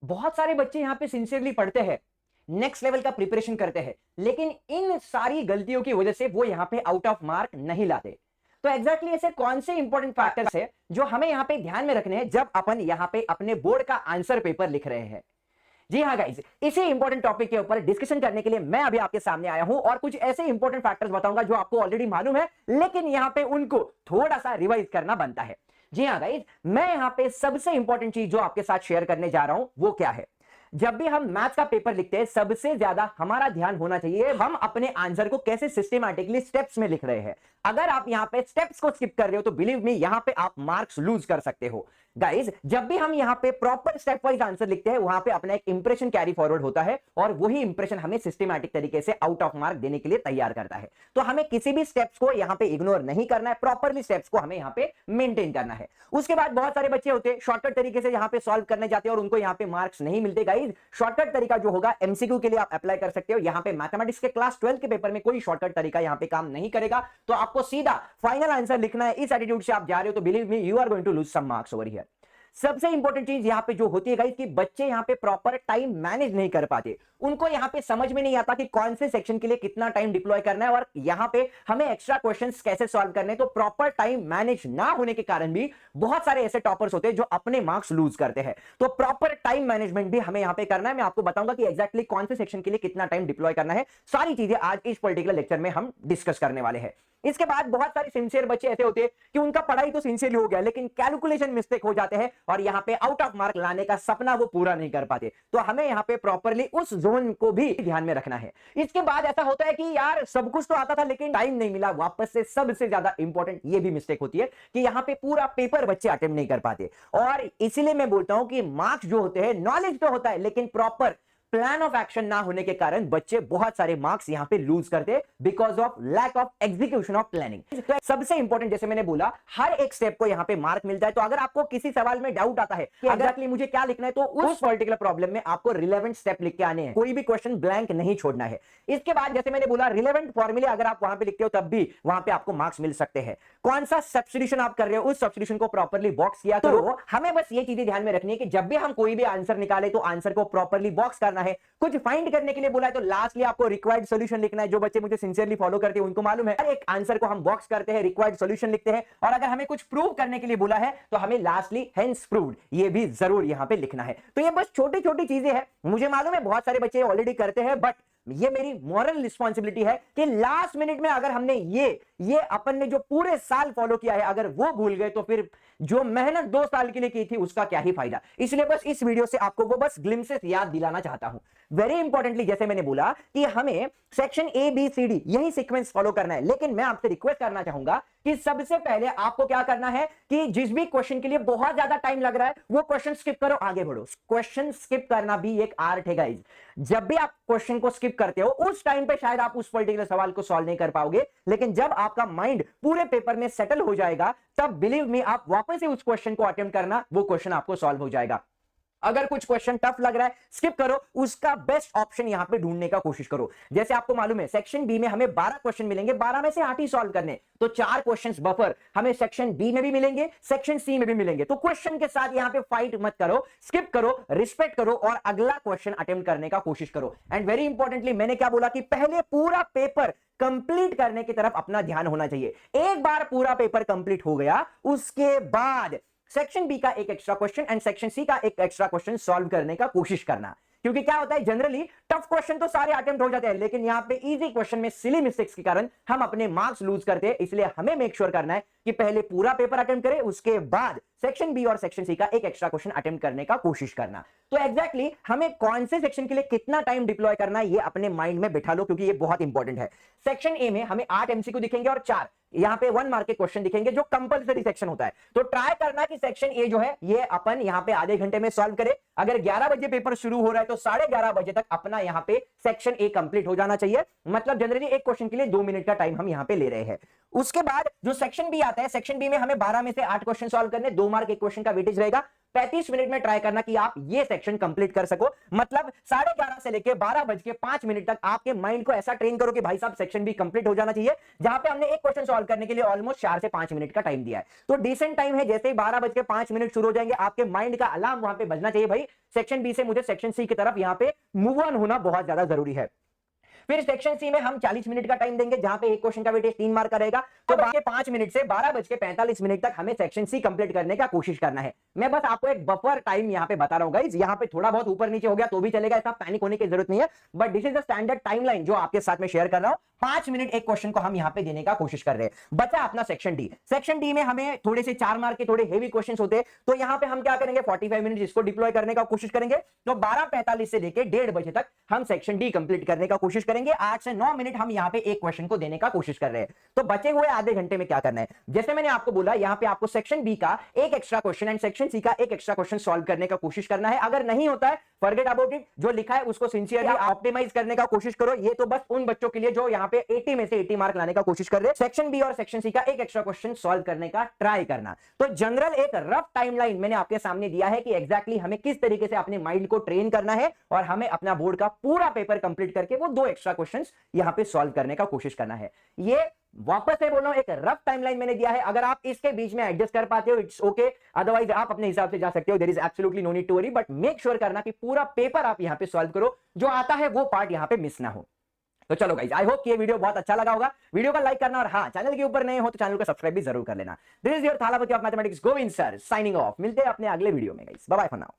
बहुत सारे बच्चे यहां पे सिंसियरली पढ़ते हैं, नेक्स्ट लेवल का प्रिपरेशन करते हैं, लेकिन इन सारी गलतियों की वजह से वो यहां पे आउट ऑफ मार्क नहीं लाते। तो एग्जैक्टली ऐसे कौन से इंपॉर्टेंट फैक्टर्स है जो हमें यहां पे ध्यान में रखने हैं जब अपन यहां पे अपने बोर्ड का आंसर पेपर लिख रहे हैं? जी हाँ गाइस, इसी इंपॉर्टेंट टॉपिक के ऊपर डिस्कशन करने के लिए मैं अभी आपके सामने आया हूं और कुछ ऐसे इंपॉर्टेंट फैक्टर्स बताऊंगा जो आपको ऑलरेडी मालूम है, लेकिन यहां पे उनको थोड़ा सा रिवाइज करना बनता है। जी हाँ गाइस, मैं यहां पे सबसे इंपॉर्टेंट चीज जो आपके साथ शेयर करने जा रहा हूं वो क्या है। जब भी हम मैथ्स का पेपर लिखते हैं, सबसे ज्यादा हमारा ध्यान होना चाहिए हम अपने आंसर को कैसे सिस्टमैटिकली स्टेप्स में लिख रहे हैं। अगर आप यहां पे स्टेप्स को स्किप कर रहे हो तो बिलीव मी यहां पे आप मार्क्स लूज कर सकते हो। गाइस, जब भी हम यहां पे प्रॉपर स्टेप वाइज आंसर लिखते हैं, वहां पे अपना एक इंप्रेशन कैरी फॉरवर्ड होता है और वही इंप्रेशन हमें सिस्टमैटिक तरीके से आउट ऑफ मार्क देने के लिए तैयार करता है। तो हमें किसी भी स्टेप्स को यहां पे इग्नोर नहीं करना है, प्रॉपरली स्टेप्स को हमें यहां पे मेंटेन करना है। उसके बाद बहुत सारे बच्चे होते हैं शॉर्टकट तरीके से यहां पे सॉल्व करने जाते हैं और उनको यहां पे मार्क्स नहीं मिलते। गाइस, शॉर्टकट तरीका जो होगा एमसीक्यू के लिए आप अप्लाई कर सकते हो। यहां पे मैथमेटिक्स के क्लास 12 के पेपर में कोई शॉर्टकट तरीका यहां पे काम नहीं करेगा, तो आपको सीधा फाइनल आंसर लिखना है। इस एटीट्यूड से आप जा रहे हो तो believe me you are going to lose some marks over here. सबसे इंपॉर्टेंट चीज यहां पे जो होती है गाइस कि बच्चे यहां पे प्रॉपर टाइम मैनेज नहीं कर पाते। उनको यहां पे समझ में नहीं आता कि कौन से सेक्शन के लिए कितना टाइम डिप्लॉय करना है और यहां पे हमें एक्स्ट्रा क्वेश्चंस कैसे सॉल्व करने हैं। तो प्रॉपर टाइम मैनेज ना होने के कारण भी बहुत सारे ऐसे टॉपर्स होते हैं जो अपने मार्क्स लूज करते हैं। तो प्रॉपर टाइम मैनेजमेंट भी हमें यहां पे करना है। मैं आपको बताऊंगा कि एग्जैक्टली कौन से सेक्शन के लिए कितना टाइम डिप्लॉय करना है। सारी चीजें आज इस पर्टिकुलर लेक्चर में हम डिस्कस करने वाले हैं। इसके बाद बहुत सारे सिंसियर बच्चे ऐसे होते हैं कि उनका पढ़ाई तो सिंसियरली हो गया, लेकिन कैलकुलेशन मिस्टेक हो जाते हैं और यहां पे आउट ऑफ मार्क लाने का सपना वो पूरा नहीं कर पाते। तो हमें यहां पे प्रॉपरली उस जोन को भी ध्यान में रखना है। इसके बाद ऐसा होता है कि यार सब कुछ तो आता था लेकिन टाइम नहीं मिला, वापस से सबसे ज्यादा इंपॉर्टेंट ये भी मिस्टेक होती है कि यहां पे पूरा पेपर बच्चे अटेम्प्ट नहीं कर पाते। और इसीलिए मैं बोलता हूं कि मार्क्स जो होते हैं, नॉलेज तो होता है लेकिन प्रॉपर प्लान ऑफ एक्शन ना होने के कारण बच्चे बहुत सारे मार्क्स यहां पे लूज करते because of lack of execution of planning. तो सबसे इंपॉर्टेंट, जैसे मैंने बोला, हर एक स्टेप को यहां पे मार्क मिलता है। तो अगर आपको किसी सवाल में डाउट आता है कि एग्जैक्टली मुझे क्या लिखना है, तो उस पर्टिकुलर प्रॉब्लम में आपको रिलेवेंट स्टेप लिख के आने हैं, कोई भी क्वेश्चन ब्लैंक नहीं छोड़ना है। इसके बाद जैसे मैंने बोला, रिलेवेंट फॉर्मूले अगर आप वहां पे लिखते हो तब भी वहां पे आपको मार्क्स मिल सकते हैं। कौन सा सब्स्टिट्यूशन आप कर रहे हो, उस सब्स्टिट्यूशन को प्रॉपरली बॉक्स किया करो। तो हमें बस ये चीजें ध्यान में रखनी है कि जब भी हम कोई भी आंसर निकाले तो आंसर को प्रॉपरली बॉक्स करना है। कुछ फाइंड करने के लिए बोला है तो लास्टली आपको रिक्वायर्ड सॉल्यूशन लिखना है। जो बच्चे मुझे सिंसियरली फॉलो करते हैं उनको मालूम है, हर एक आंसर को हम बॉक्स करते हैं, रिक्वायर्ड सॉल्यूशन लिखते हैं। और अगर हमें कुछ प्रूव करने के लिए बोला है तो हमें लास्टली हेंस प्रूव्ड ये भी जरूर यहां पे लिखना है। तो ये बस छोटी छोटी चीजें हैं, मुझे मालूम है बहुत सारे बच्चे ऑलरेडी करते हैं, बट ये मेरी मॉरल रिस्पॉन्सिबिलिटी है कि लास्ट मिनट में अगर हमने ये अपन ने जो पूरे साल फॉलो किया है अगर वो भूल गए तो फिर जो मेहनत 2 साल के लिए की थी उसका क्या ही फायदा। इसलिए बस इस वीडियो से आपको वो बस ग्लिम्सेस याद दिलाना चाहता हूं। वेरी इंपॉर्टेंटली, जैसे मैंने बोला कि हमें section A B C D यही सीक्वेंस फॉलो करना है, लेकिन मैं आपसे रिक्वेस्ट करना चाहूंगा कि सबसे पहले आपको क्या करना है कि जिस भी क्वेश्चन के लिए बहुत ज्यादा टाइम लग रहा है वो क्वेश्चन स्किप करो, आगे बढ़ो। क्वेश्चन स्किप करना भी एक आर्ट है गाइज। जब भी आप क्वेश्चन को स्किप करते हो उस टाइम पे शायद आप उस पर्टिकुलर सवाल को सॉल्व नहीं कर पाओगे, लेकिन जब आपका माइंड पूरे पेपर में सेटल हो जाएगा तब बिलीव मी आप वापस से उस क्वेश्चन को अटेम्प्ट करना, वो क्वेश्चन आपको सॉल्व हो जाएगा। अगर कुछ क्वेश्चन टफ लग रहा है स्किप करो, उसका बेस्ट ऑप्शन यहां पे ढूंढने का कोशिश करो। जैसे आपको मालूम है सेक्शन बी में हमें 12 क्वेश्चन मिलेंगे, 12 में से 8 ही सॉल्व करने, तो 4 क्वेश्चंस बफर हमें सेक्शन बी में भी मिलेंगे, सेक्शन सी में भी मिलेंगे। तो क्वेश्चन के साथ यहां पे फाइट मत करो, स्किप करो, रिस्पेक्ट करो और अगला क्वेश्चन अटेम्प्ट करने का कोशिश करो। एंड वेरी इंपॉर्टेंटली, मैंने क्या बोला कि पहले पूरा पेपर कंप्लीट करने की तरफ अपना ध्यान होना चाहिए। एक बार पूरा पेपर कंप्लीट हो गया उसके बाद सेक्शन बी का एक extra question and section C का एक एक्स्ट्रा क्वेश्चन सॉल्व करने का कोशिश करना। क्योंकि क्या होता है, जनरली टफ क्वेश्चन तो सारे अटेम्प्ट हो जाते हैं, लेकिन यहां पे इजी क्वेश्चन में सिली मिस्टेक्स के कारण हम अपने मार्क्स लूज करते हैं। इसलिए हमें मेक श्योर करना है कि पहले पूरा पेपर अटेम्प्ट करें, उसके बाद सेक्शन बी और सेक्शन सी का एक एक्स्ट्रा क्वेश्चन अटेम्प्ट करने का कोशिश करना। तो एग्जैक्टली हमें कौन से सेक्शन के लिए कितना टाइम डिप्लॉय करना है ये अपने माइंड में बिठा लो, क्योंकि ये बहुत इंपॉर्टेंट है। सेक्शन ए में हमें 8 एमसीक्यू दिखेंगे और 4 यहां पे 1 मार्क के क्वेश्चन दिखेंगे जो कंपलसरी सेक्शन होता है। तो ट्राई करना कि सेक्शन ए जो है ये अपन यहां पे आधे घंटे में सॉल्व करें। अगर 11 बजे पेपर शुरू हो रहा है तो 11:30 बजे तक अपना यहां पे सेक्शन ए कंप्लीट हो जाना चाहिए। मतलब जनरली एक क्वेश्चन के लिए 2 मिनट का टाइम हम यहां पे ले रहे हैं। उसके बाद जो सेक्शन बी आता है, सेक्शन बी में हमें 12 में से 8 क्वेश्चन सॉल्व करने, 2 मार्क एक क्वेश्चन का वेटेज रहेगा। 35 मिनट में ट्राई करना कि आप ये सेक्शन कंप्लीट कर सको। मतलब 11:30 से लेके 12:05 तक आपके माइंड को ऐसा ट्रेन करो कि भाई साहब सेक्शन भी कंप्लीट हो जाना चाहिए, जहां पे हमने एक क्वेश्चन सॉल्व करने के लिए ऑलमोस्ट 4 से 5 मिनट का टाइम दिया है। तो डिसेंट टाइम है, जैसे ही 12:05 शुरू हो जाएंगे आपके माइंड का अलार्म वहां पे बजना चाहिए, भाई सेक्शन बी से मुझे सेक्शन सी की तरफ यहां पे मूव ऑन होना बहुत ज्यादा जरूरी है। फिर सेक्शन सी में हम 40 मिनट का टाइम देंगे, जहां पे एक क्वेश्चन का वेटेज 3 मार्क का रहेगा। तो 5 मिनट से 12:45 तक हमें सेक्शन सी कंप्लीट करने का कोशिश करना है। मैं बस आपको एक बफर टाइम यहां पे बता रहा हूं गाइस, यहां पे थोड़ा बहुत ऊपर नीचे हो गया तो भी चलेगा, ऐसा पैनिक होने की जरूरत नहीं है, but this is the standard timeline जो आपके साथ में शेयर कर रहा हूं। 5 मिनट एक क्वेश्चन को हम यहां पे देने का कोशिश कर रहे हैं। बचा अपना सेक्शन डी। सेक्शन डी में हमें थोड़े से 4 मार्क के थोड़े हेवी क्वेश्चंस होते हैं, तो यहां पे हम क्या करेंगे, 45 मिनट इसको डिप्लॉय करने का कोशिश करेंगे। तो 12:45 से लेके 1:30 बजे तक हम सेक्शन डी कंप्लीट करने का कोशिश करेंगे। 8 से 9 मिनट हम यहां पे एक क्वेश्चन को देने का कोशिश कर रहे हैं। तो बचे हुए आधे घंटे में क्या करना है, जैसे मैंने आपको बोला, यहां पे आपको सेक्शन बी का एक extra question and section C का एक एक्स्ट्रा क्वेश्चन सॉल्व करने का कोशिश करना है। अगर नहीं होता है, फॉरगेट अबाउट इट, जो लिखा है उसको सिंसियरली ऑप्टिमाइज करने का कोशिश करो। ये तो बस उन बच्चों के लिए जो यहां पे 80 में से 80 मार्क लाने का कोशिश कर रहे हैं। सेक्शन बी और सेक्शन सी का एक एक्स्ट्रा क्वेश्चन सॉल्व करने का ट्राई करना। तो जनरल एक रफ टाइमलाइन मैंने आपके सामने दिया है कि एग्जैक्टली हमें किस तरीके से अपने माइंड को ट्रेन करना है और हमें अपना बोर्ड का पूरा पेपर कंप्लीट करके वो 2 एक्स्ट्रा क्वेश्चंस यहां पे सॉल्व करने का कोशिश करना है। ये वापस से बोल रहा हूं, एक रफ टाइमलाइन मैंने दिया है। अगर आप इसके बीच में एडजस्ट कर पाते हो इट्स ओके, अदरवाइज आप अपने हिसाब से जा सकते हो। There is absolutely no need to worry, but make sure करना कि पूरा पेपर आप यहां पे सॉल्व करो, जो आता है वो पार्ट यहां पे मिस ना हो। तो चलो गाइस, आई होप कि ये वीडियो बहुत अच्छा लगा होगा। वीडियो को लाइक करना और हाँ, चैनल के ऊपर नए हो तो चैनल को सब्सक्राइब भी जरूर कर लेना। This is your Thalapathy of mathematics Govind sir signing off. मिलते हैं अपने अगले वीडियो में guys, bye bye for now.